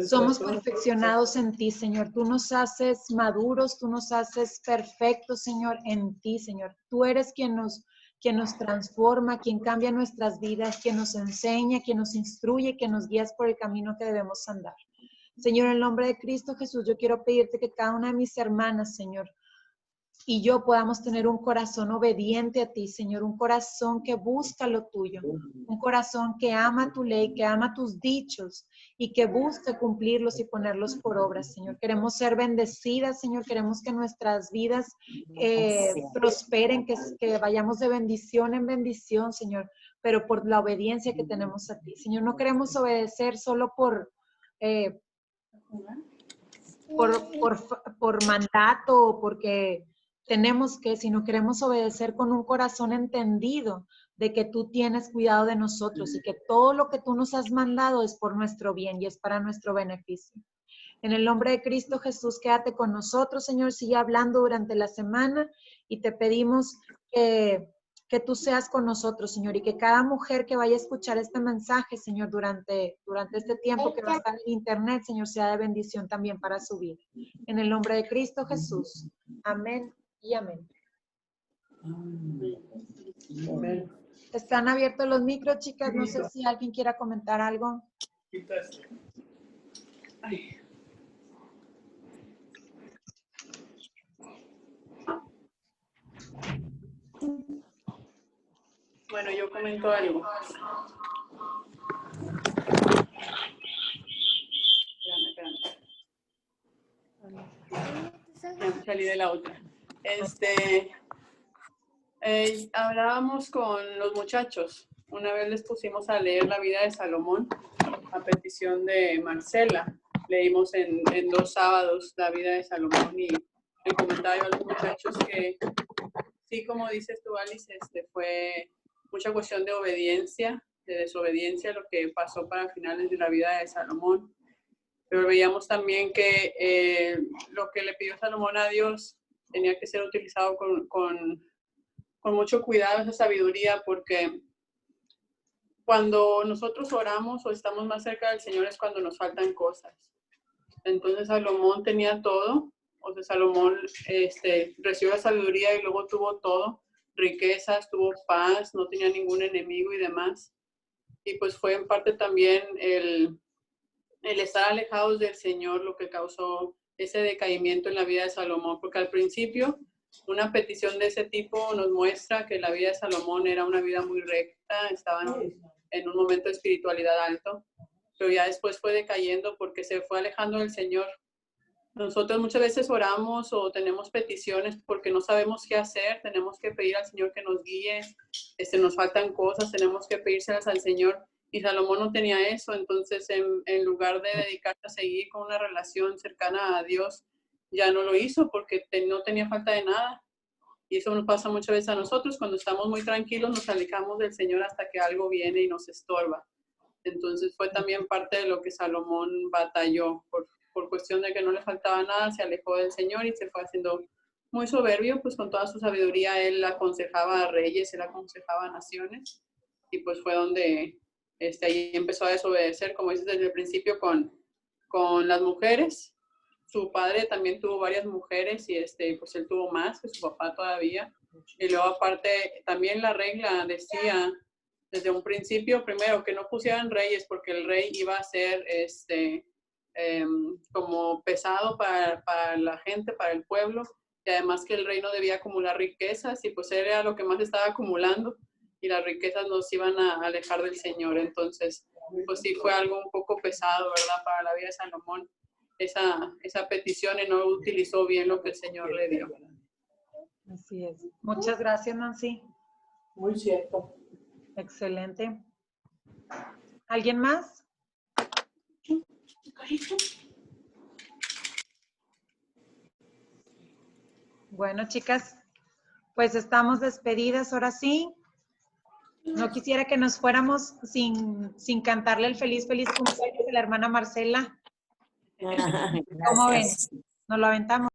somos perfeccionados en ti, Señor. Tú nos haces maduros, tú nos haces perfectos, Señor, en ti, Señor. Tú eres quien nos transforma, quien cambia nuestras vidas, quien nos enseña, quien nos instruye, quien nos guías por el camino que debemos andar. Señor, en el nombre de Cristo Jesús, yo quiero pedirte que cada una de mis hermanas, Señor, y yo podamos tener un corazón obediente a ti, Señor, un corazón que busca lo tuyo, un corazón que ama tu ley, que ama tus dichos y que busca cumplirlos y ponerlos por obra, Señor. Queremos ser bendecidas, Señor, queremos que nuestras vidas prosperen, que vayamos de bendición en bendición, Señor, pero por la obediencia que tenemos a ti. Señor, no queremos obedecer solo por mandato o porque tenemos que, sino queremos obedecer con un corazón entendido de que tú tienes cuidado de nosotros y que todo lo que tú nos has mandado es por nuestro bien y es para nuestro beneficio. En el nombre de Cristo Jesús, quédate con nosotros, Señor, sigue hablando durante la semana y te pedimos que tú seas con nosotros, Señor, y que cada mujer que vaya a escuchar este mensaje, Señor, durante este tiempo que va a estar en internet, Señor, sea de bendición también para su vida. En el nombre de Cristo Jesús. Amén y amén. Están abiertos los micros, chicas. No sé si alguien quiera comentar algo. Bueno, yo comento algo. Espérame. Salí de la otra. Hablábamos con los muchachos. Una vez les pusimos a leer la vida de Salomón a petición de Marcela. Leímos en 2 sábados la vida de Salomón y le comentaba yo a los muchachos que sí, como dices tú, Alice, fue mucha cuestión de obediencia, de desobediencia, lo que pasó para finales de la vida de Salomón. Pero veíamos también que lo que le pidió Salomón a Dios tenía que ser utilizado con mucho cuidado, esa sabiduría, porque cuando nosotros oramos o estamos más cerca del Señor es cuando nos faltan cosas. Entonces Salomón tenía todo, o sea, Salomón recibió la sabiduría y luego tuvo todo, riquezas, tuvo paz, no tenía ningún enemigo y demás. Y pues fue en parte también el estar alejados del Señor lo que causó ese decaimiento en la vida de Salomón, porque al principio una petición de ese tipo nos muestra que la vida de Salomón era una vida muy recta, estaban en un momento de espiritualidad alto, pero ya después fue decayendo porque se fue alejando del Señor. Nosotros muchas veces oramos o tenemos peticiones porque no sabemos qué hacer, tenemos que pedir al Señor que nos guíe, nos faltan cosas, tenemos que pedírselas al Señor. Y Salomón no tenía eso, entonces en lugar de dedicarse a seguir con una relación cercana a Dios, ya no lo hizo porque no tenía falta de nada. Y eso nos pasa muchas veces a nosotros, cuando estamos muy tranquilos nos alejamos del Señor hasta que algo viene y nos estorba. Entonces fue también parte de lo que Salomón batalló, por cuestión de que no le faltaba nada, se alejó del Señor y se fue haciendo muy soberbio, pues con toda su sabiduría él aconsejaba a reyes, él aconsejaba a naciones, y pues fue donde ahí empezó a desobedecer, como dices desde el principio, con las mujeres. Su padre también tuvo varias mujeres y pues él tuvo más que su papá todavía. Y luego aparte también la regla decía desde un principio, primero, que no pusieran reyes porque el rey iba a ser como pesado para la gente, para el pueblo, y además que el rey no debía acumular riquezas y pues era lo que más estaba acumulando y las riquezas nos iban a alejar del Señor. Entonces, pues sí fue algo un poco pesado, ¿verdad? Para la vida de Salomón, esa petición, y no utilizó bien lo que el Señor le dio. Así es. Muchas gracias, Nancy. Muy cierto. Excelente. ¿Alguien más? Bueno, chicas, pues estamos despedidas ahora sí. No quisiera que nos fuéramos sin cantarle el feliz cumpleaños de la hermana Marcela. ¿Cómo ven? ¿Nos lo aventamos?